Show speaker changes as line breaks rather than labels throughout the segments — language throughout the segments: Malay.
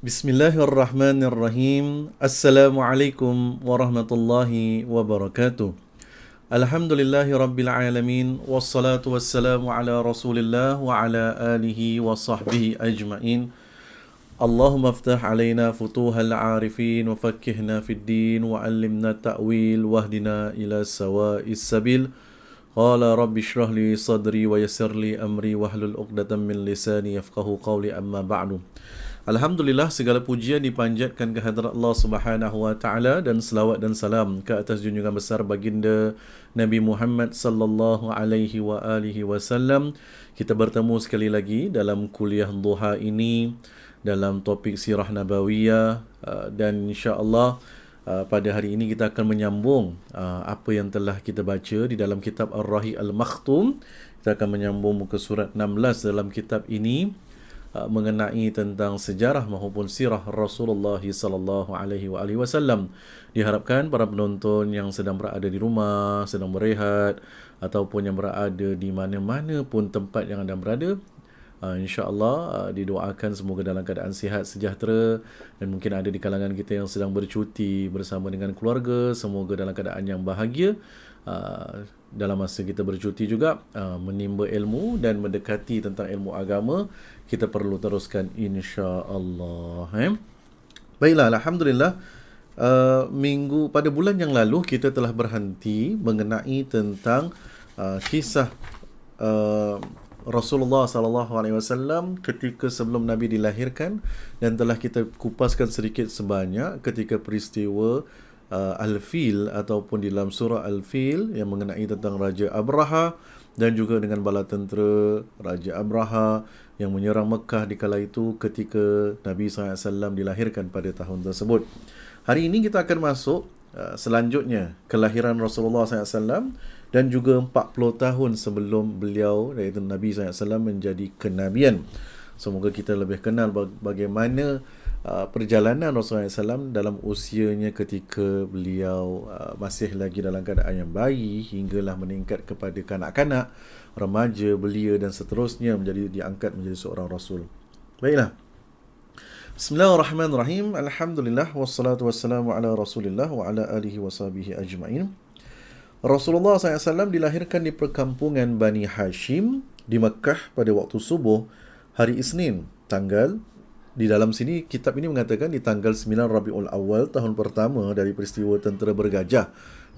Bismillahirrahmanirrahim. Assalamualaikum warahmatullahi wabarakatuh. Alhamdulillahi rabbil alamin. Wassalatu wassalamu ala rasulillah wa ala alihi wa sahbihi ajma'in. Allahumma aftah alaina futuhal arifin wa fakkihna fid din wa allimna ta'wil wahdina ila sawa'is sabil. Qala rabbi shrah li sadri wa yassir li amri wahlul 'uqdatam min lisani yafqahu qawli amma ba'du. Alhamdulillah, segala pujian dipanjatkan ke hadirat Allah Subhanahu wa taala dan selawat dan salam ke atas junjungan besar baginda Nabi Muhammad sallallahu alaihi wa alihi wasallam. Kita bertemu sekali lagi dalam kuliah duha ini dalam topik sirah nabawiyah, dan insya-Allah pada hari ini kita akan menyambung apa yang telah kita baca di dalam kitab Ar-Rahi Al-Makhtum. Kita akan menyambung muka surat 16 dalam kitab ini, mengenai tentang sejarah maupun sirah Rasulullah sallallahu alaihi wasallam. Diharapkan para penonton yang sedang berada di rumah, sedang berehat ataupun yang berada di mana-mana pun tempat yang anda berada, insya-Allah didoakan semoga dalam keadaan sihat sejahtera, dan mungkin ada di kalangan kita yang sedang bercuti bersama dengan keluarga, semoga dalam keadaan yang bahagia. Dalam masa kita bercuti juga menimba ilmu dan mendekati tentang ilmu agama, kita perlu teruskan insya-Allah. Baiklah, alhamdulillah, pada bulan yang lalu kita telah berhenti mengenai tentang kisah Rasulullah sallallahu alaihi wasallam ketika sebelum Nabi dilahirkan, dan telah kita kupaskan sedikit sebanyak ketika peristiwa Al-Fil ataupun di dalam surah Al-Fil yang mengenai tentang Raja Abraha, dan juga dengan bala tentera Raja Abraha yang menyerang Mekah di kala itu ketika Nabi SAW dilahirkan pada tahun tersebut. Hari ini kita akan masuk selanjutnya kelahiran Rasulullah SAW, dan juga 40 tahun sebelum beliau, iaitu Nabi SAW menjadi kenabian. Semoga kita lebih kenal bagaimana perjalanan Rasulullah SAW dalam usianya ketika beliau masih lagi dalam keadaan yang bayi, hinggalah meningkat kepada kanak-kanak, remaja, belia dan seterusnya, diangkat menjadi seorang Rasul. Baiklah. Bismillahirrahmanirrahim. Alhamdulillah wassalatu wassalamu ala Rasulillah wa ala alihi wa sahbihi ajma'in. Rasulullah SAW dilahirkan di perkampungan Bani Hashim di Mekah pada waktu subuh hari Isnin, di dalam sini kitab ini mengatakan di tanggal 9 Rabiul Awal, tahun pertama dari peristiwa tentera bergajah.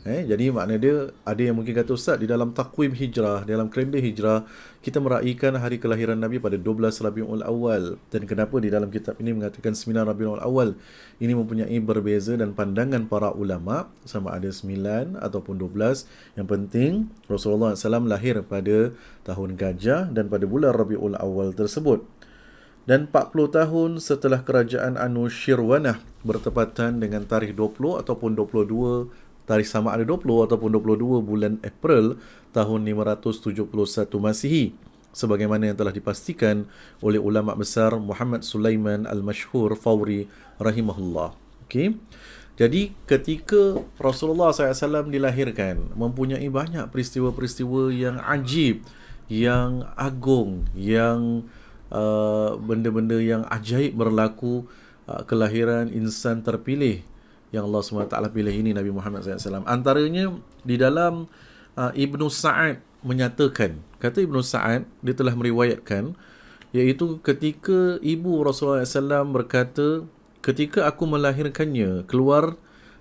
Jadi makna dia, ada yang mungkin kata Ustaz, di dalam takwim hijrah, dalam kalender hijrah, kita meraihkan hari kelahiran Nabi pada 12 Rabiul Awal. Dan kenapa di dalam kitab ini mengatakan 9 Rabiul Awal? Ini mempunyai berbeza dan pandangan para ulama, sama ada 9 ataupun 12. Yang penting Rasulullah SAW lahir pada tahun gajah dan pada bulan Rabiul Awal tersebut. Dan 40 tahun setelah kerajaan Anushirwanah bertepatan dengan tarikh 20 ataupun 22, tarikh sama ada 20 ataupun 22 bulan April tahun 571 Masihi, sebagaimana yang telah dipastikan oleh ulama besar Muhammad Sulaiman Al-Mashhur Fawri rahimahullah. Okey. Jadi ketika Rasulullah SAW dilahirkan, mempunyai banyak peristiwa-peristiwa yang ajib, yang agung, yang benda-benda yang ajaib berlaku. Kelahiran insan terpilih yang Allah SWT pilih ini, Nabi Muhammad SAW. Antaranya di dalam Ibnu Sa'ad menyatakan, kata Ibnu Sa'ad, dia telah meriwayatkan, iaitu ketika ibu Rasulullah SAW berkata, ketika aku melahirkannya, keluar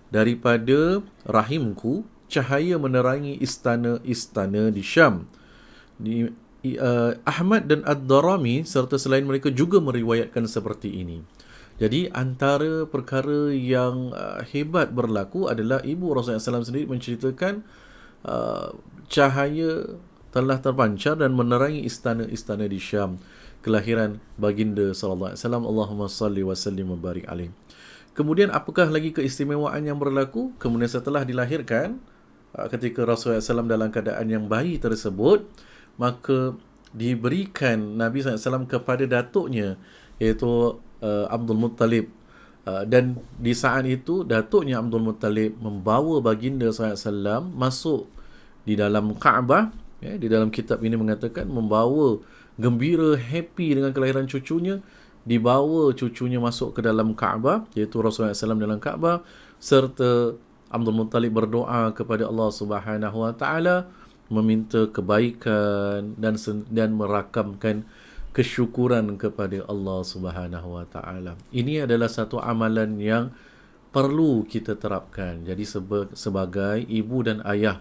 daripada rahimku cahaya menerangi istana-istana di Syam. Ahmad dan Ad-Darami serta selain mereka juga meriwayatkan seperti ini. Jadi antara perkara yang hebat berlaku adalah ibu Rasulullah SAW sendiri menceritakan cahaya telah terpancar dan menerangi istana-istana di Syam, kelahiran baginda sallallahu alaihi wasallam. Allahumma salli wa sallim wa barik alaih. Kemudian apakah lagi keistimewaan yang berlaku? Kemudian setelah dilahirkan, ketika Rasulullah SAW dalam keadaan yang bayi tersebut, maka diberikan Nabi SAW kepada datuknya, iaitu Abdul Muttalib. Dan di saat itu, datuknya Abdul Muttalib membawa baginda SAW masuk di dalam Kaabah. Di dalam kitab ini mengatakan membawa gembira, happy dengan kelahiran cucunya, dibawa cucunya masuk ke dalam Kaabah, iaitu Rasulullah SAW dalam Kaabah, serta Abdul Muttalib berdoa kepada Allah Subhanahu Wa Taala, meminta kebaikan dan merakamkan kesyukuran kepada Allah Subhanahu Wa Taala. Ini adalah satu amalan yang perlu kita terapkan. Jadi sebagai ibu dan ayah,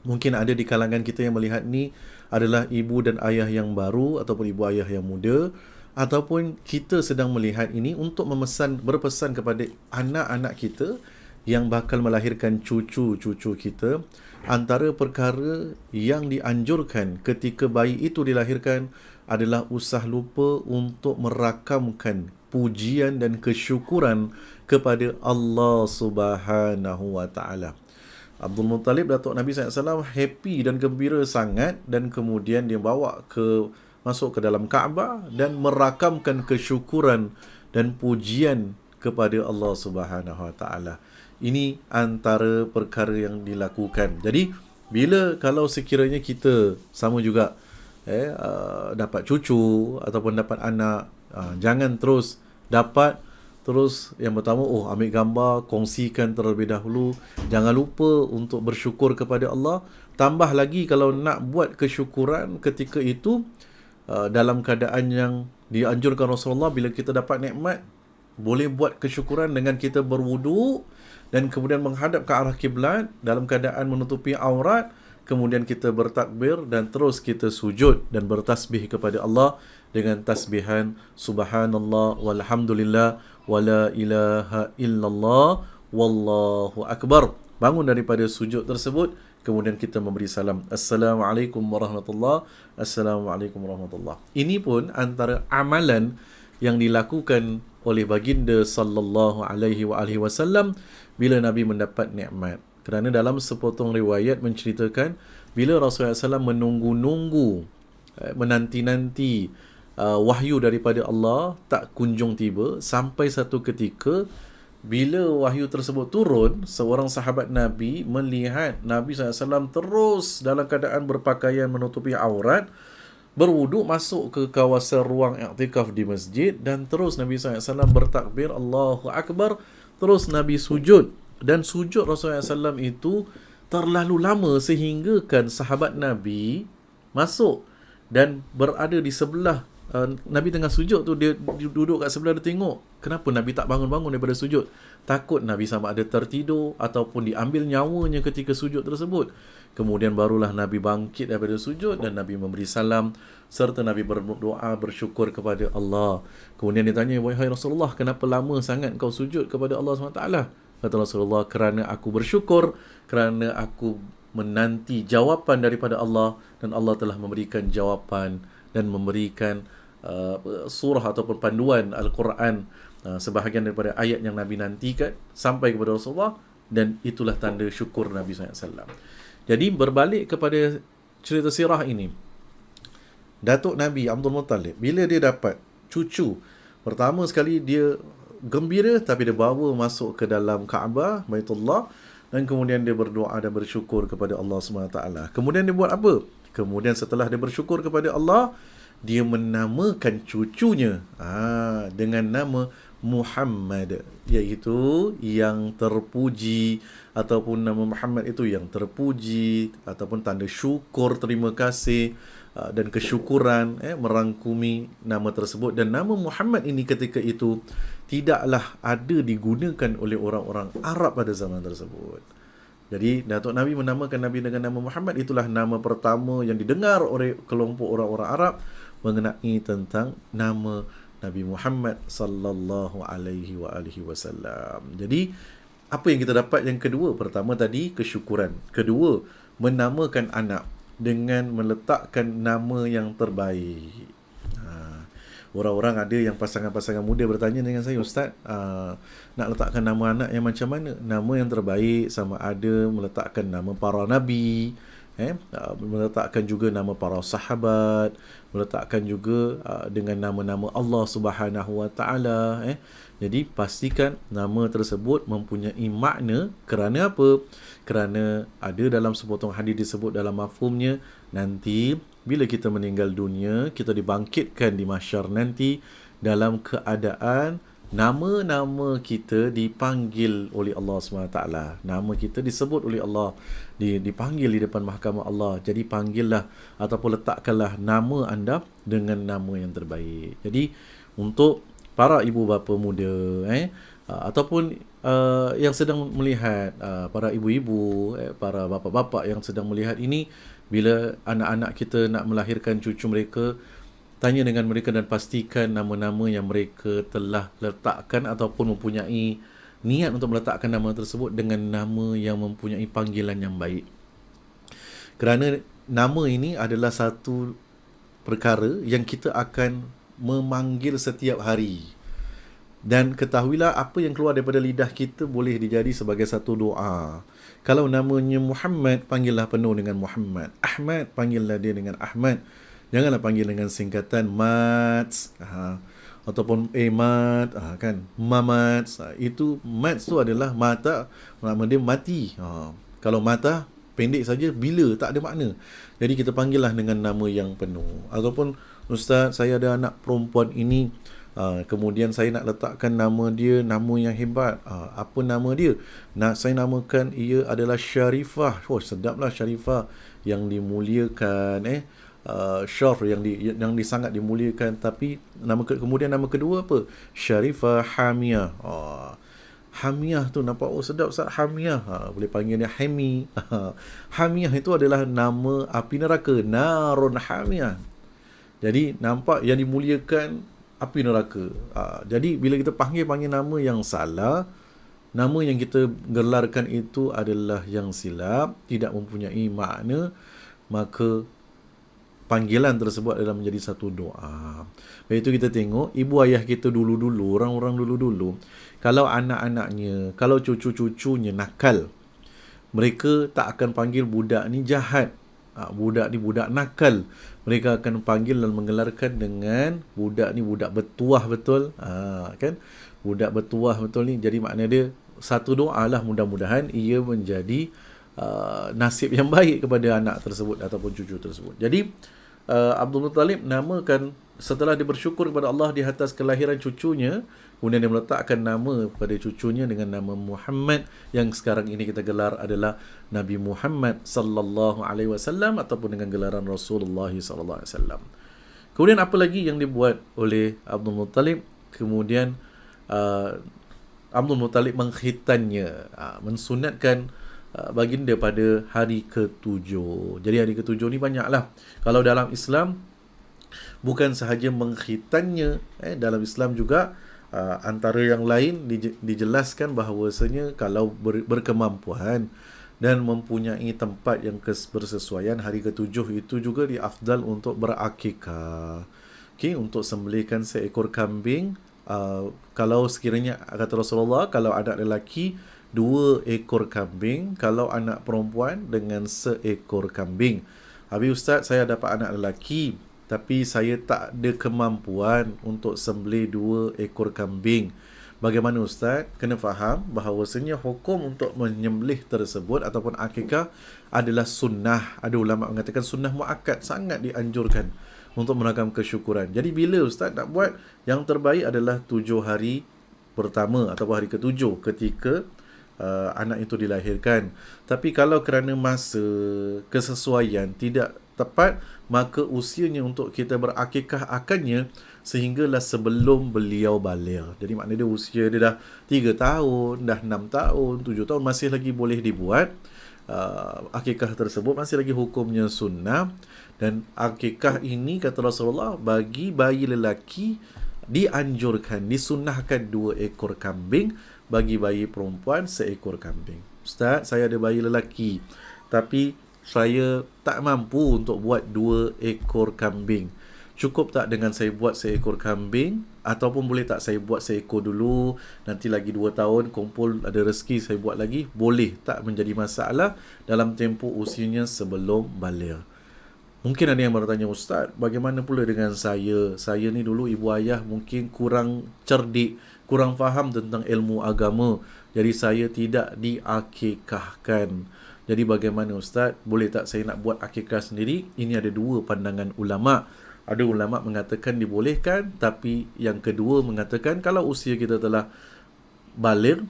mungkin ada di kalangan kita yang melihat ni adalah ibu dan ayah yang baru ataupun ibu ayah yang muda, ataupun kita sedang melihat ini untuk berpesan kepada anak-anak kita yang bakal melahirkan cucu-cucu kita. Antara perkara yang dianjurkan ketika bayi itu dilahirkan adalah usah lupa untuk merakamkan pujian dan kesyukuran kepada Allah Subhanahu Wa Taala. Abdul Muttalib, datuk Nabi SAW, happy dan gembira sangat, dan kemudian dia bawa masuk ke dalam Kaabah dan merakamkan kesyukuran dan pujian kepada Allah Subhanahu Wa Taala. Ini antara perkara yang dilakukan. Jadi kalau sekiranya kita sama juga dapat cucu ataupun dapat anak, jangan terus yang pertama ambil gambar, kongsikan terlebih dahulu. Jangan lupa untuk bersyukur kepada Allah. Tambah lagi kalau nak buat kesyukuran ketika itu dalam keadaan yang dianjurkan Rasulullah, bila kita dapat nikmat, boleh buat kesyukuran dengan kita berwuduk dan kemudian menghadap ke arah kiblat dalam keadaan menutupi aurat, kemudian kita bertakbir dan terus kita sujud dan bertasbih kepada Allah dengan tasbihan subhanallah walhamdulillah wala ilaha illallah wallahu akbar. Bangun daripada sujud tersebut, kemudian kita memberi salam, Assalamualaikum warahmatullahi wabarakatuh. Assalamualaikum warahmatullahi wabarakatuh. Ini pun antara amalan yang dilakukan oleh baginda sallallahu alaihi wasallam bila Nabi mendapat nikmat. Kerana dalam sepotong riwayat menceritakan bila Rasulullah SAW menunggu-nunggu, menanti-nanti wahyu daripada Allah tak kunjung tiba, sampai satu ketika bila wahyu tersebut turun, seorang sahabat Nabi melihat Nabi SAW terus dalam keadaan berpakaian menutupi aurat, berwuduk masuk ke kawasan ruang i'tikaf di masjid, dan terus Nabi SAW bertakbir Allahu Akbar, terus Nabi sujud. Dan sujud Rasulullah SAW itu terlalu lama sehingga kan sahabat Nabi masuk dan berada di sebelah Nabi tengah sujud tu, dia duduk kat sebelah, dia tengok kenapa Nabi tak bangun-bangun daripada sujud. Takut Nabi sama ada tertidur ataupun diambil nyawanya ketika sujud tersebut. Kemudian barulah Nabi bangkit daripada sujud dan Nabi memberi salam serta Nabi berdoa bersyukur kepada Allah. Kemudian dia tanya, wahai Rasulullah, kenapa lama sangat kau sujud kepada Allah SWT? Kata Rasulullah, kerana aku bersyukur, kerana aku menanti jawapan daripada Allah, dan Allah telah memberikan jawapan dan memberikan surah ataupun panduan Al-Quran, sebahagian daripada ayat yang Nabi nantikan sampai kepada Rasulullah, dan itulah tanda syukur Nabi SAW. Jadi berbalik kepada cerita sirah ini, datuk Nabi Abdul Muttalib, bila dia dapat cucu, pertama sekali dia gembira, tapi dia bawa masuk ke dalam Kaabah, Baitullah, dan kemudian dia berdoa dan bersyukur kepada Allah SWT. Kemudian dia buat apa? Kemudian setelah dia bersyukur kepada Allah, dia menamakan cucunya dengan nama Muhammad, iaitu yang terpuji, ataupun nama Muhammad itu yang terpuji, ataupun tanda syukur, terima kasih dan kesyukuran, merangkumi nama tersebut. Dan nama Muhammad ini ketika itu tidaklah ada digunakan oleh orang-orang Arab pada zaman tersebut. Jadi Datuk Nabi menamakan Nabi dengan nama Muhammad, itulah nama pertama yang didengar oleh kelompok orang-orang Arab mengenai tentang nama Nabi Muhammad sallallahu alaihi wasallam. Jadi apa yang kita dapat yang kedua? Pertama tadi kesyukuran. Kedua, menamakan anak dengan meletakkan nama yang terbaik. Orang-orang ada yang pasangan-pasangan muda bertanya dengan saya, Ustaz, nak letakkan nama anak yang macam mana? Nama yang terbaik sama ada meletakkan nama para nabi, meletakkan juga nama para sahabat, meletakkan juga dengan nama-nama Allah Subhanahu Wa Taala. Jadi pastikan nama tersebut mempunyai makna. Kerana apa? Kerana ada dalam sepotong hadis disebut dalam mafhumnya, nanti bila kita meninggal dunia, kita dibangkitkan di mahsyar nanti, dalam keadaan nama-nama kita dipanggil oleh Allah SWT. Nama kita disebut oleh Allah, dipanggil di depan mahkamah Allah. Jadi panggillah ataupun letakkanlah nama anda dengan nama yang terbaik. Jadi untuk para ibu bapa muda ataupun yang sedang melihat, para ibu-ibu, para bapa-bapa yang sedang melihat ini, bila anak-anak kita nak melahirkan cucu mereka, tanya dengan mereka dan pastikan nama-nama yang mereka telah letakkan ataupun mempunyai niat untuk meletakkan nama tersebut dengan nama yang mempunyai panggilan yang baik. Kerana nama ini adalah satu perkara yang kita akan memanggil setiap hari. Dan ketahuilah apa yang keluar daripada lidah kita boleh dijadi sebagai satu doa. Kalau namanya Muhammad, panggillah penuh dengan Muhammad. Ahmad, panggillah dia dengan Ahmad. Janganlah panggil dengan singkatan Mats, ataupun Mat, kan, Mamats. Itu Mats tu adalah mata, nama dia mati. Kalau mata pendek saja, bila, tak ada makna. Jadi kita panggillah dengan nama yang penuh. Ataupun, Ustaz, saya ada anak perempuan ini, kemudian saya nak letakkan nama dia, nama yang hebat. Apa nama dia? Saya namakan ia adalah Syarifah. Sedaplah Syarifah, yang dimuliakan, Syarif yang sangat dimuliakan. Tapi kemudian nama kedua apa? Syarifah Hamiyah. Hamiyah tu nampak, sedap Ustaz, Hamiyah. Boleh panggil dia Hami. Hamiyah itu adalah nama api neraka, Narun Hamiyah. Jadi nampak yang dimuliakan api neraka. Jadi bila kita panggil nama yang salah, nama yang kita gelarkan itu adalah yang silap, tidak mempunyai makna, maka panggilan tersebut adalah menjadi satu doa. Lepas itu kita tengok ibu ayah kita dulu-dulu, orang-orang dulu-dulu, kalau anak-anaknya, kalau cucu-cucunya nakal, mereka tak akan panggil budak ni jahat. Budak ni budak nakal. Mereka akan panggil dan menggelarkan dengan budak ni budak bertuah betul. Kan? Budak bertuah betul ni. Jadi makna dia satu doa lah, mudah-mudahan ia menjadi nasib yang baik kepada anak tersebut ataupun cucu tersebut. Jadi Abdul Muttalib namakan, setelah dia bersyukur kepada Allah di atas kelahiran cucunya, kemudian dia meletakkan nama pada cucunya dengan nama Muhammad, yang sekarang ini kita gelar adalah Nabi Muhammad sallallahu alaihi wasallam ataupun dengan gelaran Rasulullah sallallahu alaihi wasallam. Kemudian apa lagi yang dibuat oleh Abdul Muttalib? Kemudian Abdul Muttalib mengkhitannya, mensunatkan baginda pada hari ke-7. Jadi hari ke-7 ni banyaklah. Kalau dalam Islam bukan sahaja mengkhitannya, dalam Islam juga antara yang lain dijelaskan bahawasanya kalau berkemampuan dan mempunyai tempat yang bersesuaian, hari ke-7 itu juga diafdal untuk berakikah. Untuk sembelihkan seekor kambing. Kalau sekiranya kata Rasulullah, kalau anak lelaki 2 ekor kambing, kalau anak perempuan dengan seekor kambing. Habis Ustaz, saya dapat anak lelaki tapi saya tak ada kemampuan untuk sembelih 2 ekor kambing. Bagaimana Ustaz? Kena faham bahawasanya hukum untuk menyembelih tersebut ataupun akikah adalah sunnah. Ada ulama mengatakan sunnah muakkad, sangat dianjurkan untuk menagam kesyukuran. Jadi bila Ustaz nak buat, yang terbaik adalah 7 hari pertama ataupun hari ke-7 ketika anak itu dilahirkan. Tapi kalau kerana masa kesesuaian tidak tepat, maka usianya untuk kita berakikah akannya sehinggalah sebelum beliau baligh. Jadi maknanya dia usia dia dah 3 tahun, dah 6 tahun, 7 tahun, masih lagi boleh dibuat. Akikah tersebut masih lagi hukumnya sunnah. Dan akikah ini kata Rasulullah, bagi bayi lelaki dianjurkan, disunnahkan 2 ekor kambing, bagi bayi perempuan 1 ekor kambing. Ustaz, saya ada bayi lelaki tapi saya tak mampu untuk buat 2 ekor kambing. Cukup tak dengan saya buat 1 ekor kambing? Ataupun boleh tak saya buat 1 ekor dulu, nanti lagi 2 tahun kumpul ada rezeki saya buat lagi? Boleh tak menjadi masalah dalam tempoh usianya sebelum baligh. Mungkin ada yang bertanya, Ustaz, bagaimana pula dengan saya? Saya ni dulu ibu ayah mungkin kurang cerdik, kurang faham tentang ilmu agama. Jadi saya tidak diakikahkan. Jadi bagaimana Ustaz? Boleh tak saya nak buat akikah sendiri? Ini ada 2 pandangan ulama. Ada ulama mengatakan dibolehkan, tapi yang kedua mengatakan kalau usia kita telah baligh,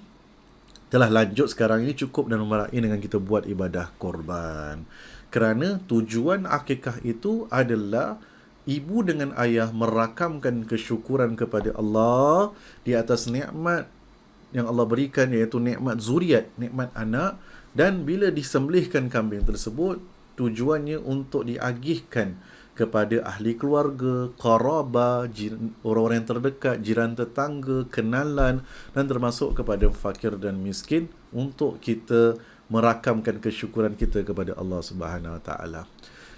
telah lanjut sekarang ini, cukup dan memadai dengan kita buat ibadah korban. Kerana tujuan akikah itu adalah ibu dengan ayah merakamkan kesyukuran kepada Allah di atas nikmat yang Allah berikan, iaitu nikmat zuriat, nikmat anak. Dan bila disembelihkan kambing tersebut, tujuannya untuk diagihkan kepada ahli keluarga, qarabah, orang-orang yang terdekat, jiran tetangga, kenalan, dan termasuk kepada fakir dan miskin, untuk kita merakamkan kesyukuran kita kepada Allah Subhanahu Wa Taala.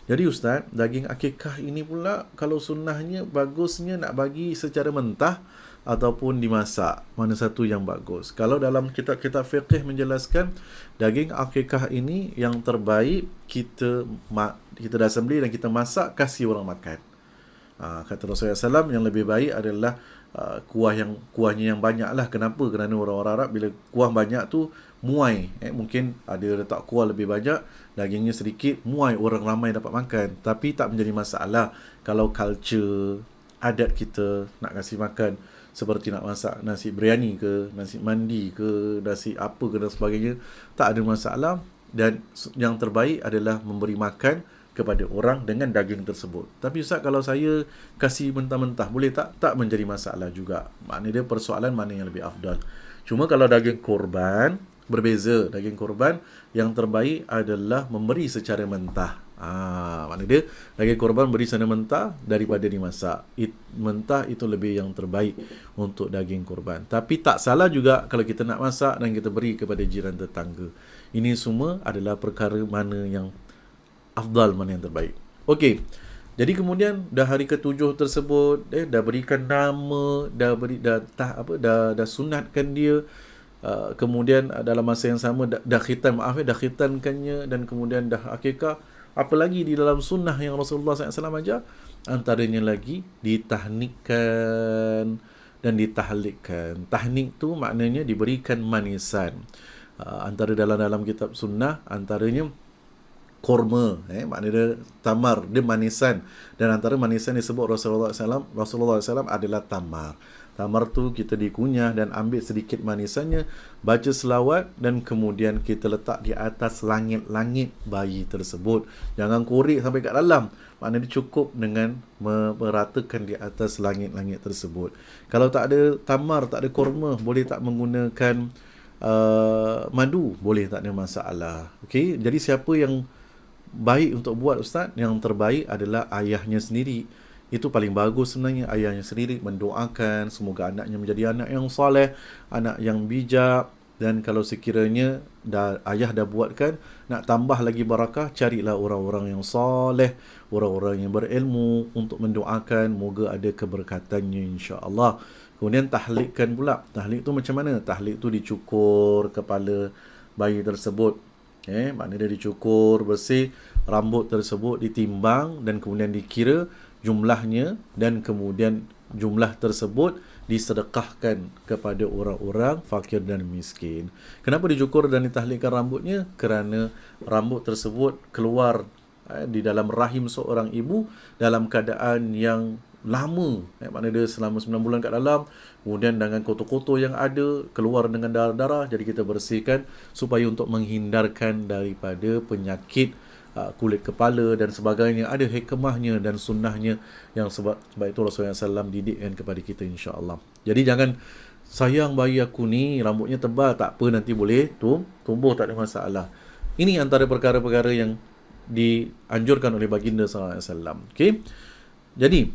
Jadi Ustaz, daging akikah ini pula kalau sunnahnya, bagusnya nak bagi secara mentah ataupun dimasak. Mana satu yang bagus? Kalau dalam kitab-kitab fiqh menjelaskan, daging akikah ini yang terbaik kita dah sembelih dan kita masak, kasih orang makan. Kata Rasulullah SAW, yang lebih baik adalah kuahnya yang banyak lah. Kenapa? Kerana orang-orang Arab bila kuah banyak tu muai. Mungkin ada letak kuah lebih banyak, dagingnya sedikit, muai, orang ramai dapat makan. Tapi tak menjadi masalah kalau culture, adat kita nak kasih makan, seperti nak masak nasi biryani ke, nasi mandi ke, nasi apa ke dan sebagainya, tak ada masalah. Dan yang terbaik adalah memberi makan kepada orang dengan daging tersebut. Tapi Ustaz, kalau saya kasih mentah-mentah, boleh tak? Tak menjadi masalah juga. Maknanya dia persoalan mana yang lebih afdal. Cuma kalau daging korban, berbeza. Daging korban yang terbaik adalah memberi secara mentah. Maknanya dia daging korban beri secara mentah daripada dimasak. Mentah itu lebih yang terbaik untuk daging korban. Tapi tak salah juga kalau kita nak masak dan kita beri kepada jiran tetangga. Ini semua adalah perkara mana yang afdal, mana yang terbaik. Okey. Jadi kemudian dah hari ke-7 tersebut, dah berikan nama, dah sunatkan dia. Kemudian dalam masa yang sama dah khitankannya, dan kemudian dah akikah. Apalagi di dalam sunnah yang Rasulullah SAW ajar, antaranya lagi ditahnikkan dan ditahlikkan. Tahnik tu maknanya diberikan manisan. Antara dalam kitab sunnah, antaranya korma, maknanya dia tamar, dia manisan. Dan antara manisan disebut Rasulullah SAW adalah tamar. Tamar tu kita dikunyah dan ambil sedikit manisannya, baca selawat, dan kemudian kita letak di atas langit-langit bayi tersebut. Jangan korek sampai kat dalam. Maknanya cukup dengan meratakan di atas langit-langit tersebut. Kalau tak ada tamar, tak ada korma, boleh tak menggunakan madu? Boleh, tak ada masalah. Okey, jadi siapa yang baik untuk buat Ustaz? Yang terbaik adalah ayahnya sendiri. Itu paling bagus sebenarnya, ayahnya sendiri mendoakan semoga anaknya menjadi anak yang soleh, anak yang bijak. Dan kalau sekiranya ayah dah buatkan, nak tambah lagi barakah, carilah orang-orang yang soleh, orang-orang yang berilmu untuk mendoakan, moga ada keberkatannya insya-Allah. Kemudian tahlikkan pula. Tahlik tu macam mana? Tahlik tu dicukur kepala bayi tersebut. Maknanya dia dicukur bersih, rambut tersebut ditimbang dan kemudian dikira jumlahnya, dan kemudian jumlah tersebut disedekahkan kepada orang-orang fakir dan miskin. Kenapa dicukur dan ditahlikkan rambutnya? Kerana rambut tersebut keluar di dalam rahim seorang ibu dalam keadaan yang lama, maknanya dia selama 9 bulan kat dalam, kemudian dengan kotor-kotor yang ada, keluar dengan darah-darah. Jadi kita bersihkan supaya untuk menghindarkan daripada penyakit kulit kepala dan sebagainya. Ada hikmahnya dan sunnahnya yang sebab itu Rasulullah SAW didikkan kepada kita insya-Allah. Jadi jangan, sayang bayi aku ni rambutnya tebal, tak apa, nanti boleh tumbuh, tak ada masalah. Ini antara perkara-perkara yang dianjurkan oleh baginda SAW. Okey. Jadi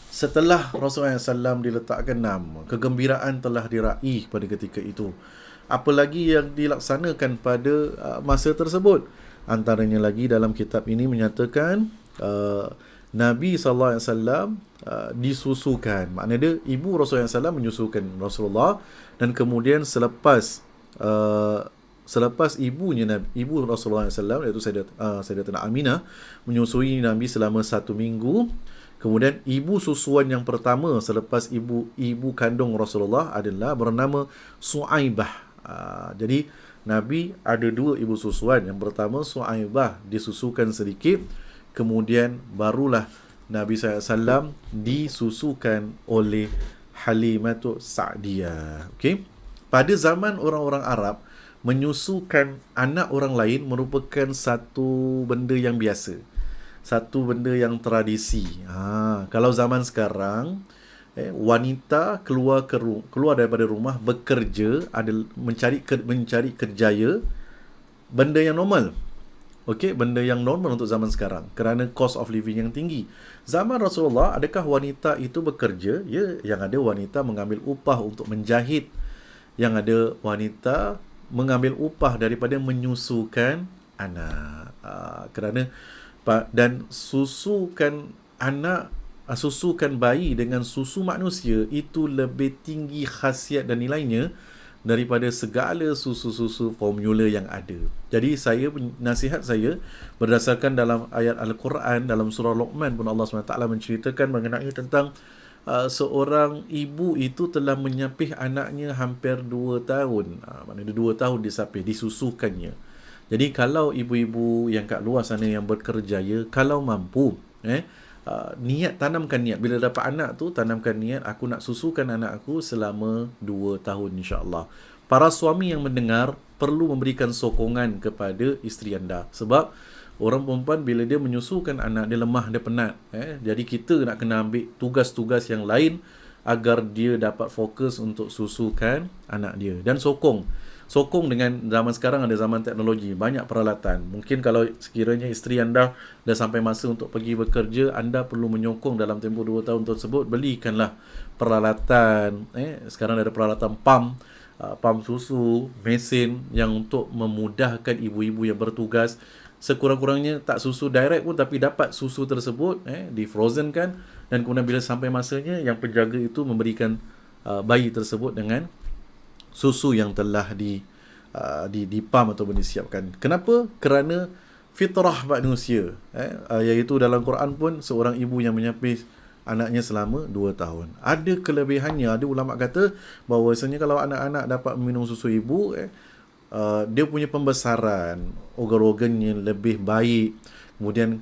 setelah Rasulullah SAW diletakkan nama, kegembiraan telah diraih pada ketika itu. Apalagi yang dilaksanakan pada masa tersebut? Antaranya lagi dalam kitab ini menyatakan Nabi SAW disusukan. Maknanya dia, ibu Rasulullah SAW menyusukan Rasulullah, dan kemudian selepas ibu Rasulullah SAW, iaitu Sayyidatina Aminah, menyusui Nabi selama 1 minggu. Kemudian ibu susuan yang pertama selepas ibu kandung Rasulullah adalah bernama Su'aibah. Jadi Nabi ada 2 ibu susuan. Yang pertama Su'aibah disusukan sedikit, kemudian barulah Nabi SAW disusukan oleh Halimatu Sa'diyah. Okay? Pada zaman orang-orang Arab, menyusukan anak orang lain merupakan satu benda yang biasa. Satu benda yang tradisi. Kalau zaman sekarang, wanita keluar daripada rumah, bekerja, mencari kerjaya, benda yang normal. Okey, benda yang normal untuk zaman sekarang kerana cost of living yang tinggi. Zaman Rasulullah, adakah wanita itu bekerja? Ya, yang ada wanita mengambil upah untuk menjahit. Yang ada wanita mengambil upah daripada menyusukan anak. Kerana dan susukan anak, susukan bayi dengan susu manusia itu lebih tinggi khasiat dan nilainya daripada segala susu-susu formula yang ada. Jadi nasihat saya berdasarkan dalam ayat Al-Quran, dalam surah Luqman pun Allah SWT menceritakan mengenai tentang seorang ibu itu telah menyapih anaknya hampir 2 tahun. Maknanya 2 tahun disapih, disusukannya. Jadi kalau ibu-ibu yang kat luar sana yang berkerjaya, kalau mampu, tanamkan niat. Bila dapat anak tu, tanamkan niat, aku nak susukan anak aku selama 2 tahun insya-Allah. Para suami yang mendengar perlu memberikan sokongan kepada isteri anda. Sebab orang perempuan bila dia menyusukan anak, dia lemah, dia penat. Jadi kita nak kena ambil tugas-tugas yang lain agar dia dapat fokus untuk susukan anak dia. Dan sokong dengan zaman sekarang ada zaman teknologi, banyak peralatan. Mungkin kalau sekiranya isteri anda dah sampai masa untuk pergi bekerja, anda perlu menyokong dalam tempoh 2 tahun tersebut, belikanlah peralatan. Sekarang ada peralatan pam susu, mesin yang untuk memudahkan ibu-ibu yang bertugas. Sekurang-kurangnya tak susu direct pun, tapi dapat susu tersebut di frozen kan, dan kemudian bila sampai masanya, yang penjaga itu memberikan bayi tersebut dengan susu yang telah dipam ataupun disiapkan. Kenapa? Kerana fitrah manusia, iaitu dalam Quran pun seorang ibu yang menyapih anaknya selama 2 tahun. Ada kelebihannya. Ada ulama kata bahawasanya kalau anak-anak dapat minum susu ibu, dia punya pembesaran organ-organnya lebih baik, kemudian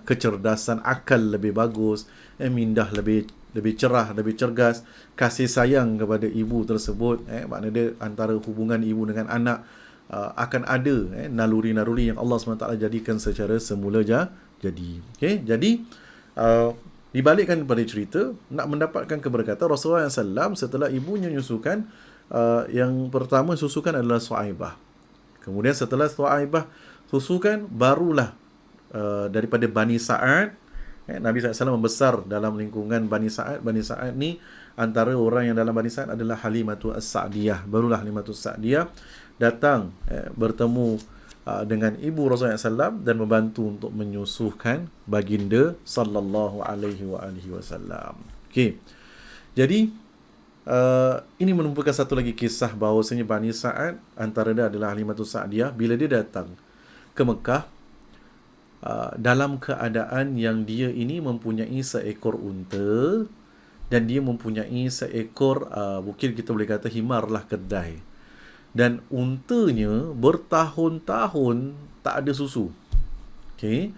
kecerdasan akal lebih bagus, mindah lebih cerah, lebih cergas, kasih sayang kepada ibu tersebut, maknanya dia antara hubungan ibu dengan anak akan ada naluri-naluri yang Allah SWT jadikan secara semula jadi. Okay? Jadi dibalikkan pada cerita, nak mendapatkan keberkatan, Rasulullah SAW setelah ibunya menyusukan, yang pertama susukan adalah Su'aibah. Kemudian setelah Su'aibah susukan, barulah daripada Bani Sa'ad, Nabi SAW membesar dalam lingkungan Bani Sa'ad. Bani Sa'ad ni antara orang yang dalam Bani Sa'ad adalah Halimatu As-Sa'diyah. Barulah Halimatu As-Sa'diyah datang bertemu dengan ibu Rasulullah SAW dan membantu untuk menyusuhkan baginda sallallahu alaihi wasallam. Okey. Jadi ini merupakan satu lagi kisah bahawasanya Bani Sa'ad, antara dia adalah Halimatu Sa'diyah, bila dia datang ke Mekah dalam keadaan yang dia ini mempunyai seekor unta dan dia mempunyai seekor mungkin kita boleh kata himar lah, kedai, dan untanya bertahun-tahun tak ada susu. Okay.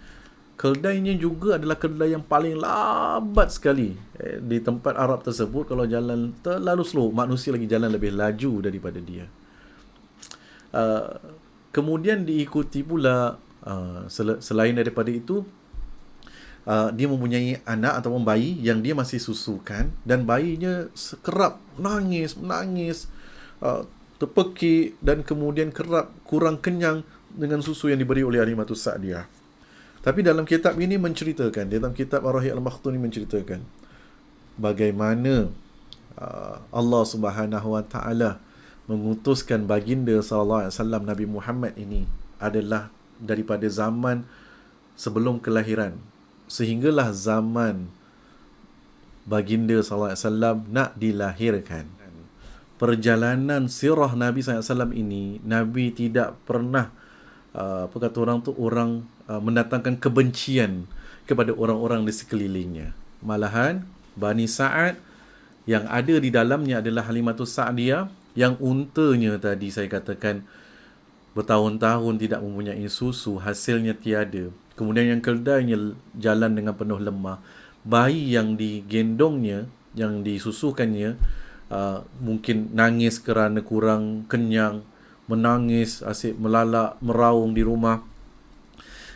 Keldainya juga adalah keldai yang paling lambat sekali di tempat Arab tersebut. Kalau jalan terlalu slow, manusia lagi jalan lebih laju daripada dia. Kemudian diikuti pula selain daripada itu, dia mempunyai anak ataupun bayi yang dia masih susukan, dan bayinya kerap menangis, terpekik, dan kemudian kerap kurang kenyang dengan susu yang diberi oleh Halimatu Sa'diyah. Tapi dalam kitab ini menceritakan, dalam kitab Ar-Rahiq Al-Makhtumi menceritakan bagaimana Allah Subhanahu Wa Taala mengutuskan baginda sallallahu alaihi wasallam Nabi Muhammad ini adalah daripada zaman sebelum kelahiran sehinggalah zaman baginda sallallahu alaihi wasallam nak dilahirkan. Perjalanan sirah Nabi sallallahu alaihi wasallam ini, Nabi tidak pernah apa kata orang tu, mendatangkan kebencian kepada orang-orang di sekelilingnya. Malahan Bani Sa'ad yang ada di dalamnya adalah Halimatus Sa'diyah, yang untanya tadi saya katakan bertahun-tahun tidak mempunyai susu, hasilnya tiada. Kemudian yang keledainya jalan dengan penuh lemah. Bayi yang digendongnya, yang disusukannya, mungkin nangis kerana kurang kenyang, menangis, asyik melalak, meraung di rumah.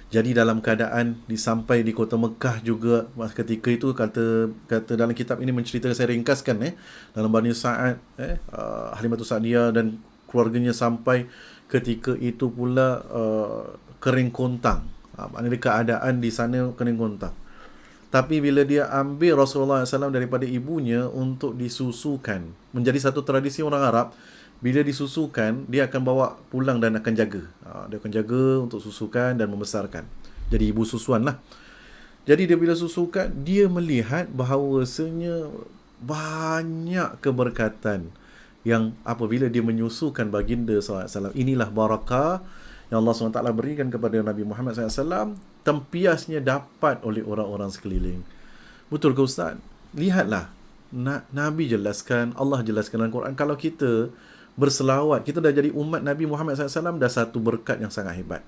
Jadi dalam keadaan sampai di kota Mekah juga ketika itu, kata dalam kitab ini menceritakan, saya ringkaskan dalam Bani Sa'ad, Halimatus Sa'diyah dan keluarganya sampai ketika itu pula kering kontang. Maknanya keadaan di sana kering kontang. Tapi bila dia ambil Rasulullah SAW daripada ibunya untuk disusukan, menjadi satu tradisi orang Arab, bila disusukan, dia akan bawa pulang dan akan jaga. Dia akan jaga untuk susukan dan membesarkan. Jadi ibu susuan lah. Jadi dia bila susukan, dia melihat bahawasanya banyak keberkatan yang apabila dia menyusukan baginda SAW. Inilah barakah yang Allah SWT berikan kepada Nabi Muhammad SAW, tempiasnya dapat oleh orang-orang sekeliling. Betul ke Ustaz? Lihatlah, Nabi jelaskan, Allah jelaskan dalam Quran, kalau kita berselawat, kita dah jadi umat Nabi Muhammad SAW, dah satu berkat yang sangat hebat.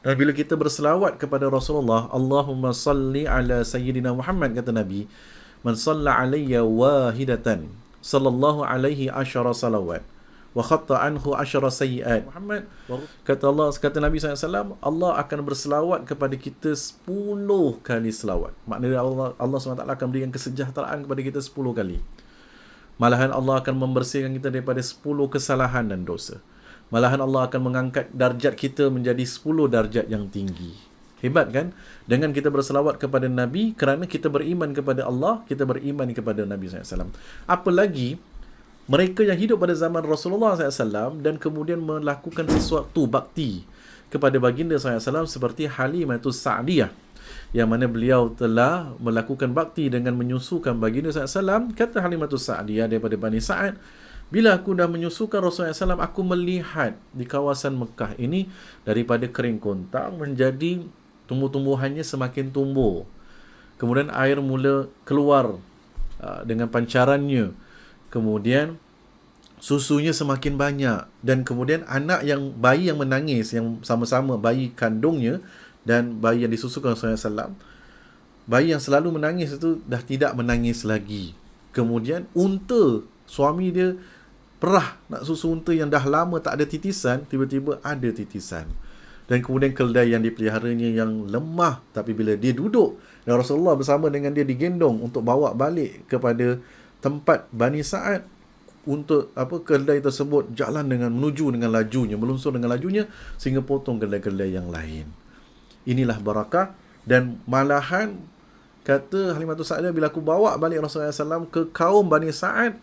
Dan bila kita berselawat kepada Rasulullah, Allahumma salli ala Sayyidina Muhammad, kata Nabi, man salla alayya wahidatan, sallallahu alaihi asyara salawat, wa khatta anhu asyara sayyiat. Muhammad, kata Nabi SAW, Allah akan berselawat kepada kita 10 kali selawat. Maknanya Allah SWT akan berikan kesejahteraan kepada kita 10 kali. Malahan Allah akan membersihkan kita daripada 10 kesalahan dan dosa. Malahan Allah akan mengangkat darjat kita menjadi 10 darjat yang tinggi. Hebat kan? Dengan kita berselawat kepada Nabi, kerana kita beriman kepada Allah, kita beriman kepada Nabi SAW. Apalagi mereka yang hidup pada zaman Rasulullah SAW dan kemudian melakukan sesuatu bakti kepada baginda SAW, seperti Halimatus Sa'diyah, yang mana beliau telah melakukan bakti dengan menyusukan baginda SAW. Kata Halimatus Sa'diyah daripada Bani Sa'ad, bila aku dah menyusukan Rasulullah SAW, aku melihat di kawasan Mekah ini daripada kering kontang menjadi tumbuh-tumbuhannya semakin tumbuh. Kemudian air mula keluar dengan pancarannya. Kemudian susunya semakin banyak. Dan kemudian bayi yang menangis, yang sama-sama bayi kandungnya dan bayi yang disusukan Rasulullah SAW, bayi yang selalu menangis itu dah tidak menangis lagi. Kemudian unta, suami dia perah nak susu unta yang dah lama tak ada titisan, tiba-tiba ada titisan. Dan kemudian keledai yang dipeliharanya yang lemah, tapi bila dia duduk dan Rasulullah bersama dengan dia digendong untuk bawa balik kepada tempat Bani Sa'ad, untuk keledai tersebut jalan menuju dengan lajunya, melunsur dengan lajunya sehingga potong keledai-keledai yang lain. Inilah barakah. Dan malahan kata Halimatus Sa'diyah, bila aku bawa balik Rasulullah SAW ke kaum Bani Sa'ad,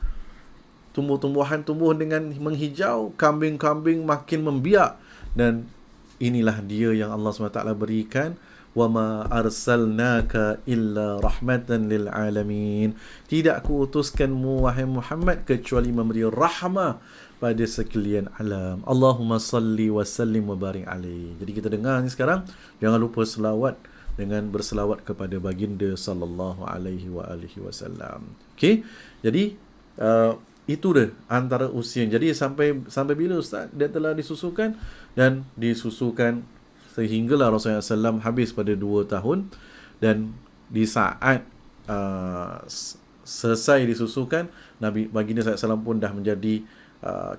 tumbuh-tumbuhan tumbuh dengan menghijau, kambing-kambing makin membiak. Dan inilah dia yang Allah SWT berikan, وَمَا أَرْسَلْنَاكَ إِلَّا رَحْمَةً لِلْعَالَمِينَ. Tidak aku utuskanmu, wahai Muhammad, kecuali memberi rahmah pada sekalian alam. Allahumma salli wa sallim wa barik alaih. Jadi kita dengar ni sekarang, jangan lupa selawat dengan berselawat kepada baginda sallallahu alaihi wa alihi wasallam. Okey. Jadi itu dah antara usia. Jadi sampai bila Ustaz dia telah disusukan, dan disusukan sehinggalah Rasulullah SAW habis pada 2 tahun. Dan di saat selesai disusukan, baginda SAW pun dah menjadi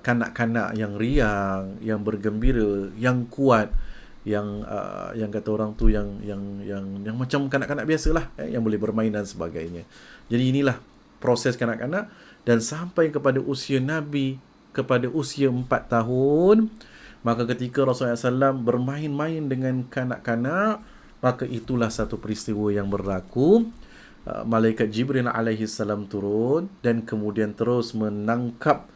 kanak-kanak yang riang, yang bergembira, yang kuat, yang kata orang tu yang macam kanak-kanak biasalah, yang boleh bermain dan sebagainya. Jadi inilah proses kanak-kanak, dan sampai kepada usia Nabi, kepada usia 4 tahun, maka ketika Rasulullah SAW bermain-main dengan kanak-kanak, maka itulah satu peristiwa yang berlaku. Malaikat Jibril alaihi salam turun dan kemudian terus menangkap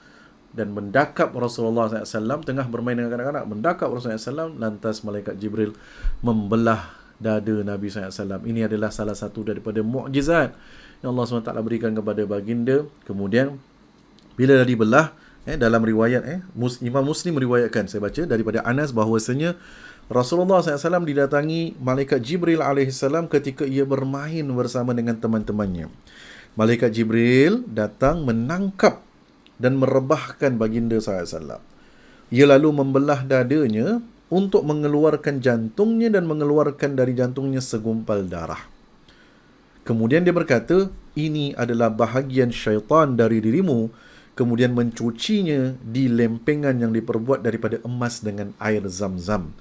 dan mendakap Rasulullah SAW tengah bermain dengan kanak-kanak, mendakap Rasulullah SAW. Lantas Malaikat Jibril membelah dada Nabi SAW. Ini adalah salah satu daripada mukjizat yang Allah SWT berikan kepada baginda. Kemudian bila dah dibelah, dalam riwayat Imam Muslim meriwayatkan, saya baca daripada Anas, bahawasanya Rasulullah SAW didatangi Malaikat Jibril alaihissalam ketika ia bermain bersama dengan teman-temannya. Malaikat Jibril datang menangkap dan merebahkan baginda SAW. Ia lalu membelah dadanya untuk mengeluarkan jantungnya dan mengeluarkan dari jantungnya segumpal darah. Kemudian dia berkata, ini adalah bahagian syaitan dari dirimu, kemudian mencucinya di lempengan yang diperbuat daripada emas dengan air zam-zam.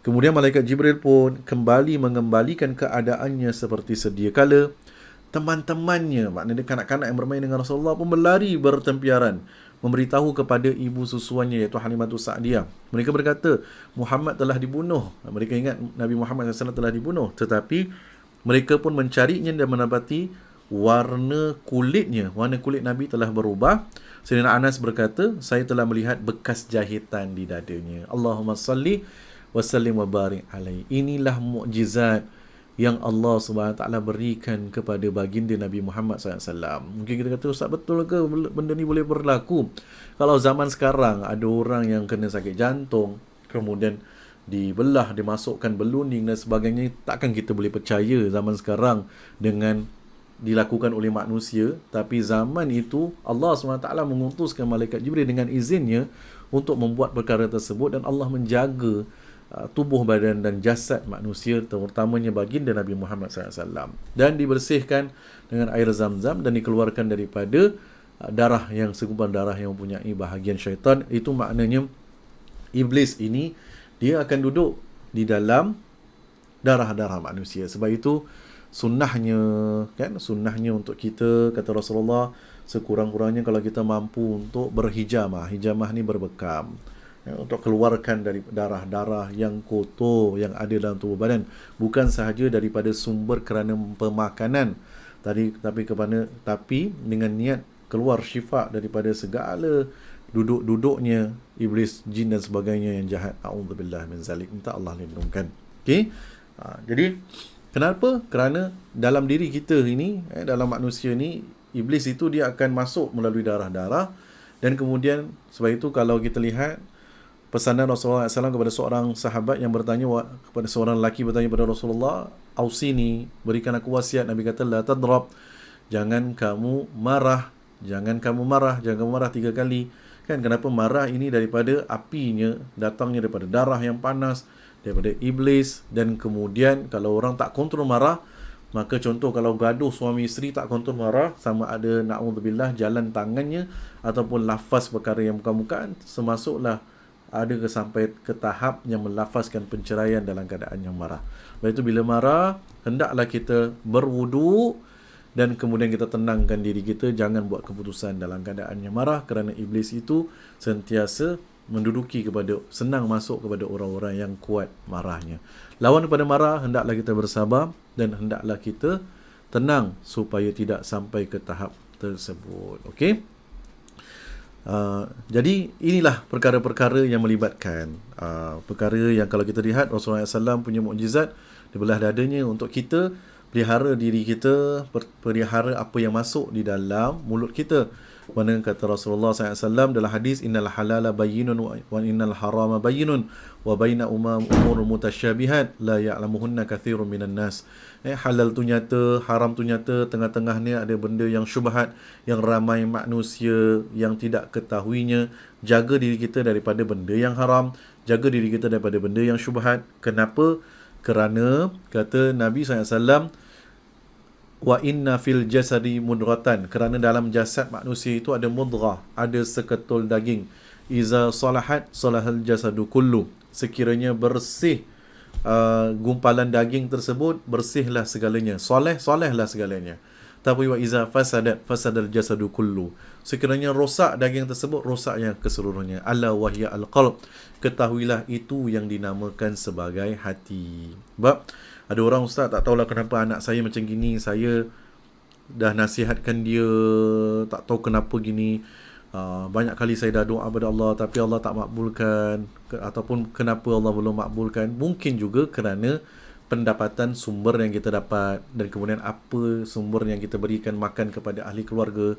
Kemudian malaikat Jibril pun kembali mengembalikan keadaannya seperti sedia kala. Teman-temannya, maknanya kanak-kanak yang bermain dengan Rasulullah pun berlari bertempiaran, memberitahu kepada ibu susuannya iaitu Halimatus Sa'diyah. Mereka berkata, Muhammad telah dibunuh. Mereka ingat Nabi Muhammad SAW telah dibunuh, tetapi mereka pun mencarinya dan mendapati warna kulit Nabi telah berubah. Sayyidina Anas berkata, saya telah melihat bekas jahitan di dadanya. Allahumma salli wa sallim wa barik alaihi. Inilah mukjizat yang Allah SWT berikan kepada baginda Nabi Muhammad SAW. Mungkin kita kata, Ustaz, betul ke benda ni boleh berlaku? Kalau zaman sekarang ada orang yang kena sakit jantung, kemudian dibelah, dimasukkan beluning dan sebagainya, takkan kita boleh percaya zaman sekarang dengan dilakukan oleh manusia. Tapi zaman itu Allah SWT mengutuskan malaikat Jibril dengan izinnya untuk membuat perkara tersebut, dan Allah menjaga tubuh badan dan jasad manusia, terutamanya baginda Nabi Muhammad SAW, dan dibersihkan dengan air zam-zam dan dikeluarkan daripada darah yang segumpal darah yang mempunyai bahagian syaitan. Itu maknanya iblis ini dia akan duduk di dalam darah-darah manusia. Sebab itu sunnahnya untuk kita, kata Rasulullah, sekurang-kurangnya kalau kita mampu untuk berhijamah. Hijamah ni berbekam, untuk keluarkan dari darah-darah yang kotor yang ada dalam tubuh badan, bukan sahaja daripada sumber kerana pemakanan tapi dengan niat keluar syifa daripada segala duduk-duduknya iblis, jin dan sebagainya yang jahat. A'udzubillah min zalik. Minta Allah lindungkan. Okey. Jadi kenapa? Kerana dalam diri kita ini, dalam manusia ni, iblis itu dia akan masuk melalui darah-darah, dan kemudian sebab itu kalau kita lihat pesanan Rasulullah SAW kepada seorang sahabat yang bertanya, kepada seorang lelaki bertanya kepada Rasulullah, ausini, berikan aku wasiat. Nabi kata, la tadrab, jangan kamu marah 3 kali. Kan kenapa marah ini? Daripada apinya, datangnya daripada darah yang panas, daripada iblis. Dan kemudian kalau orang tak kontrol marah, maka contoh kalau gaduh suami isteri tak kontrol marah, sama ada na'udzubillah jalan tangannya ataupun lafaz perkara yang muka-mukaan, semasuklah ada sampai ke tahap yang melafazkan penceraian dalam keadaan yang marah. Lepas itu bila marah, hendaklah kita berwudu dan kemudian kita tenangkan diri kita, jangan buat keputusan dalam keadaan yang marah, kerana iblis itu sentiasa senang masuk kepada orang-orang yang kuat marahnya. Lawan kepada marah, hendaklah kita bersabar dan hendaklah kita tenang supaya tidak sampai ke tahap tersebut. Okey? Jadi inilah perkara-perkara yang melibatkan perkara yang kalau kita lihat Rasulullah SAW punya mukjizat di belah dadanya untuk kita pelihara diri kita, pelihara apa yang masuk di dalam mulut kita. Mana kata Rasulullah SAW dalam hadis, innal halala bayyinun wa innal harama bayyinun wa bainahuma umurun mutasyabihat la ya'lamuhunna katsirun minan nas. Halal tu nyata, haram tu nyata, tengah-tengah ni ada benda yang syubhat yang ramai manusia yang tidak ketahuinya. Jaga diri kita daripada benda yang haram, jaga diri kita daripada benda yang syubhat. Kenapa? Kerana kata Nabi SAW, wa inna fil jasadi mudratan, kerana dalam jasad manusia itu ada mudrah, ada seketul daging. Iza salahat salahal jasadu kullu, sekiranya bersih gumpalan daging tersebut, bersihlah segalanya, solehlah segalanya. Tapi wa iza fasadat fasadal jasadu kullu, sekiranya rosak daging tersebut, rosaknya keseluruhnya. Ala wahya al-qalb, ketahuilah itu yang dinamakan sebagai hati. Sebab ada orang, ustaz, tak tahulah kenapa anak saya macam gini, saya dah nasihatkan dia, tak tahu kenapa gini. Banyak kali saya dah doa kepada Allah tapi Allah tak makbulkan, ataupun kenapa Allah belum makbulkan. Mungkin juga kerana pendapatan sumber yang kita dapat, dan kemudian apa sumber yang kita berikan makan kepada ahli keluarga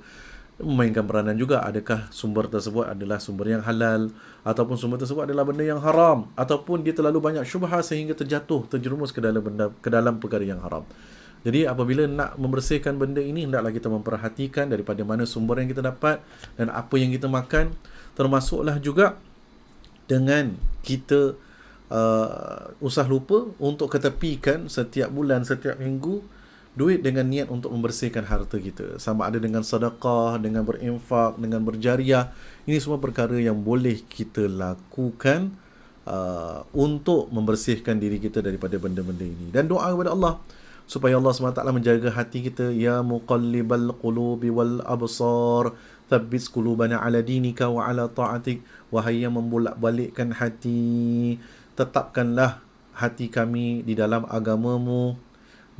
memainkan peranan juga. Adakah sumber tersebut adalah sumber yang halal, ataupun sumber tersebut adalah benda yang haram, ataupun dia terlalu banyak syubhat sehingga terjerumus ke dalam perkara yang haram. Jadi apabila nak membersihkan benda ini, hendaklah kita memperhatikan daripada mana sumber yang kita dapat dan apa yang kita makan. Termasuklah juga dengan kita usah lupa untuk ketepikan setiap bulan, setiap minggu duit dengan niat untuk membersihkan harta kita. Sama ada dengan sedekah, dengan berinfak, dengan berjariah. Ini semua perkara yang boleh kita lakukan untuk membersihkan diri kita daripada benda-benda ini. Dan doa kepada Allah supaya Allah SWT menjaga hati kita. Ya muqallibal qulubi wal absar, thabbit qulubana ala dinika wa ala ta'atik. Wahai yang membolak-balikkan hati, tetapkanlah hati kami di dalam agamamu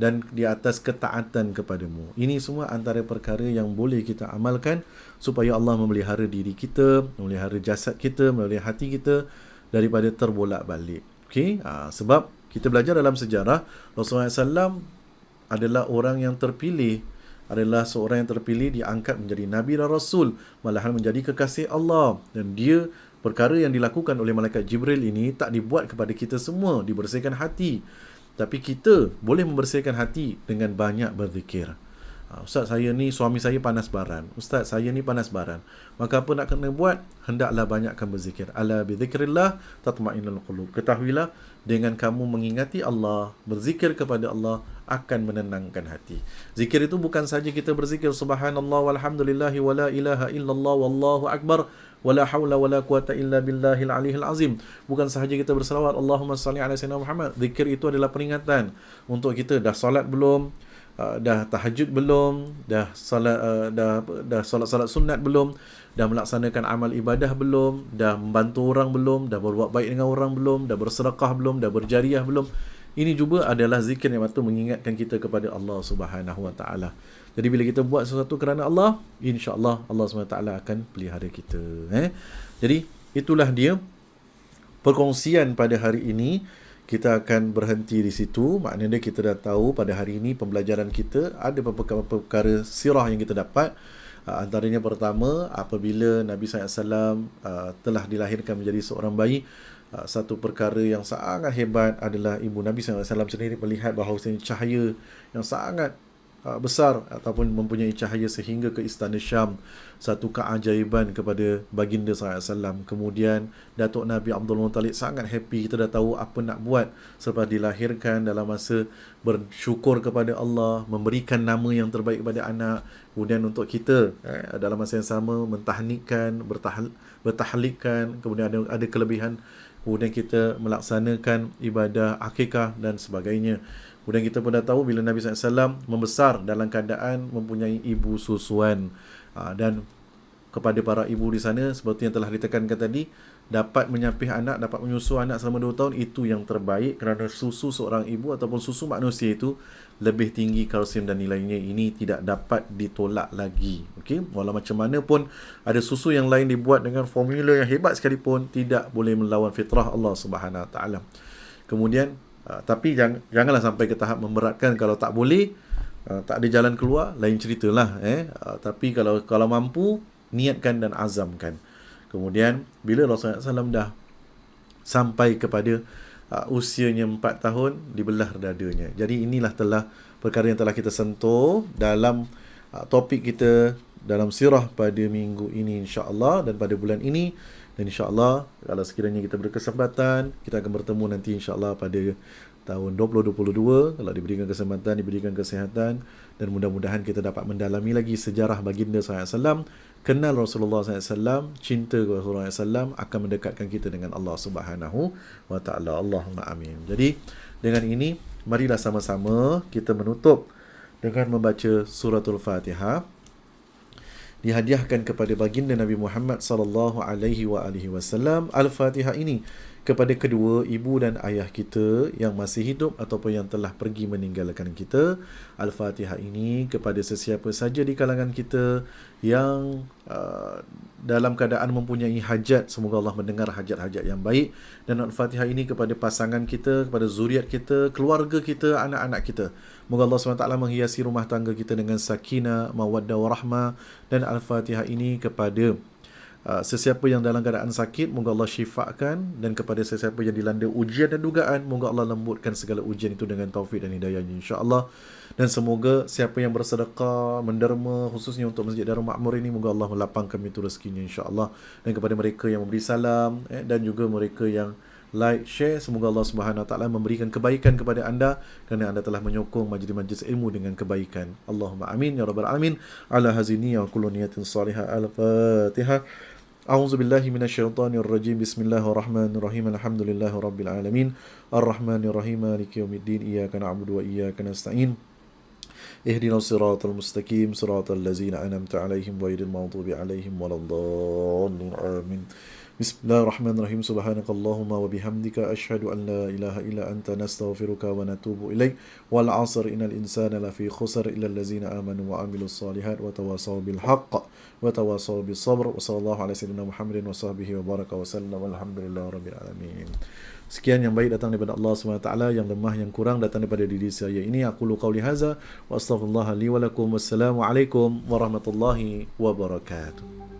dan di atas ketaatan kepadamu. Ini semua antara perkara yang boleh kita amalkan supaya Allah memelihara diri kita, memelihara jasad kita, memelihara hati kita daripada terbolak-balik. Okay? Sebab kita belajar dalam sejarah, Rasulullah SAW adalah orang yang terpilih, adalah seorang yang terpilih, diangkat menjadi Nabi dan Rasul, malahan menjadi kekasih Allah. Dan dia, perkara yang dilakukan oleh Malaikat Jibril ini tak dibuat kepada kita semua, dibersihkan hati. Tapi kita boleh membersihkan hati dengan banyak berzikir. Ustaz, saya ni, suami saya panas baran. Ustaz, saya ni panas baran. Maka apa nak kena buat? Hendaklah banyakkan berzikir. Ala bi dzikrillah tatma'innul qulub. Ketahuilah, dengan kamu mengingati Allah, berzikir kepada Allah, akan menenangkan hati. Zikir itu bukan saja kita berzikir subhanallah walhamdulillahi wala ilaha illallah wallahu akbar wala haula wala quwata illa billahil aliyil azim. Bukan sahaja kita berselawat Allahumma salli ala sayyidina Muhammad. Zikir itu adalah peringatan untuk kita. Dah solat belum? Dah tahajud belum? Dah solat sunat belum? Dah melaksanakan amal ibadah belum? Dah membantu orang belum? Dah berbuat baik dengan orang belum? Dah bersedekah belum? Dah berjariah belum? Ini juga adalah zikir yang patut mengingatkan kita kepada Allah Subhanahu Wa Taala. Jadi bila kita buat sesuatu kerana Allah, insya-Allah Allah Subhanahu Wa Taala akan pelihara kita. Jadi itulah dia perkongsian pada hari ini. Kita akan berhenti di situ. Maknanya kita dah tahu pada hari ini pembelajaran kita ada beberapa perkara sirah yang kita dapat. Antaranya pertama, apabila Nabi SAW telah dilahirkan menjadi seorang bayi, satu perkara yang sangat hebat adalah ibu Nabi SAW sendiri melihat bahawa cahaya yang sangat besar ataupun mempunyai cahaya sehingga ke istana Syam, satu keajaiban kepada baginda SAW. Kemudian Datuk Nabi Abdul Muttalib sangat happy. Kita dah tahu apa nak buat selepas dilahirkan, dalam masa bersyukur kepada Allah, memberikan nama yang terbaik kepada anak. Kemudian untuk kita dalam masa yang sama mentahnikkan, bertahlikkan. Kemudian ada kelebihan. Kemudian kita melaksanakan ibadah akikah dan sebagainya. Kemudian kita pun dah tahu bila Nabi SAW membesar dalam keadaan mempunyai ibu susuan. Dan kepada para ibu di sana, seperti yang telah ditekankan tadi, dapat menyapih anak, dapat menyusu anak selama 2 tahun, itu yang terbaik, kerana susu seorang ibu ataupun susu manusia itu lebih tinggi kalsium dan nilainya. Ini tidak dapat ditolak lagi. Okey, walau macam mana pun ada susu yang lain dibuat dengan formula yang hebat sekalipun, tidak boleh melawan fitrah Allah Subhanahu Wa Taala. Kemudian tapi janganlah sampai ke tahap memberatkan. Kalau tak boleh, tak ada jalan keluar, lain ceritalah. Tapi kalau mampu, niatkan dan azamkan. Kemudian bila Rasulullah SAW dah sampai kepada usianya 4 tahun, dibelah dadanya. Jadi inilah telah perkara yang telah kita sentuh dalam topik kita dalam sirah pada minggu ini, insya-Allah, dan pada bulan ini. Dan insya-Allah kalau sekiranya kita berkesempatan, kita akan bertemu nanti insya-Allah pada tahun 2022 kalau diberikan kesempatan, diberikan kesihatan, dan mudah-mudahan kita dapat mendalami lagi sejarah baginda SAW, kenal Rasulullah SAW, cinta kepada Rasulullah SAW, akan mendekatkan kita dengan Allah Subhanahu Wa Taala. Allahumma amin. Jadi dengan ini marilah sama-sama kita menutup dengan membaca suratul Fatihah, dihadiahkan kepada baginda Nabi Muhammad sallallahu alaihi wasallam. Al-Fatihah ini kepada kedua ibu dan ayah kita yang masih hidup ataupun yang telah pergi meninggalkan kita. Al-Fatihah ini kepada sesiapa saja di kalangan kita yang dalam keadaan mempunyai hajat, semoga Allah mendengar hajat-hajat yang baik. Dan Al-Fatihah ini kepada pasangan kita, kepada zuriat kita, keluarga kita, anak-anak kita. Moga Allah SWT menghiasi rumah tangga kita dengan sakinah, mawaddah, warahmah. Dan Al-Fatihah ini kepada sesiapa yang dalam keadaan sakit, moga Allah syifakan. Dan kepada sesiapa yang dilanda ujian dan dugaan, moga Allah lembutkan segala ujian itu dengan taufik dan hidayahnya, insya-Allah. Dan semoga siapa yang bersedekah, menderma khususnya untuk Masjid Darul Ma'mur ini, moga Allah melapangkan pintu rezekinya, insya-Allah. Dan kepada mereka yang memberi salam dan juga mereka yang like, share. Semoga Allah Subhanahu Wa Taala memberikan kebaikan kepada anda kerana anda telah menyokong majlis-majlis ilmu dengan kebaikan. Allahumma amin ya rabbal alamin. Ala hazini wa kullu niyatin salihah. Al-Fatihah. A'udzu billahi minasyaitonir rajim. Bismillahirrahmanirrahim. Alhamdulillahi rabbil alamin. Arrahmanir rahim. Maliki yaumiddin. Iyyaka na'budu wa iyyaka nasta'in. Ihdinas siratal mustaqim, siratal ladzina an'amta 'alaihim ghairil maghdubi 'alaihim waladdallin. Amin. Bismillahirrahmanirrahim. Subhanakallahumma wa bihamdika asyhadu an la ilaha illa anta nastaghfiruka wa natubu ilaik. Wal 'asr innal insana lafi khusr illa allazina amanu wa 'amilus solihat wa tawasaw bil haqq wa tawasaw bis sabr. Wa sallallahu ala sayyidina Muhammadin wa sahbihi wa baraka wa sallam. Alhamdulillahirabbil alamin. Sekian yang baik datang daripada Allah SWT, yang lemah, yang kurang datang daripada diri saya ini. Aku lu qauli hadza wa astaghfirullah li wa lakum. Wassalamualaikum warahmatullahi wabarakatuh.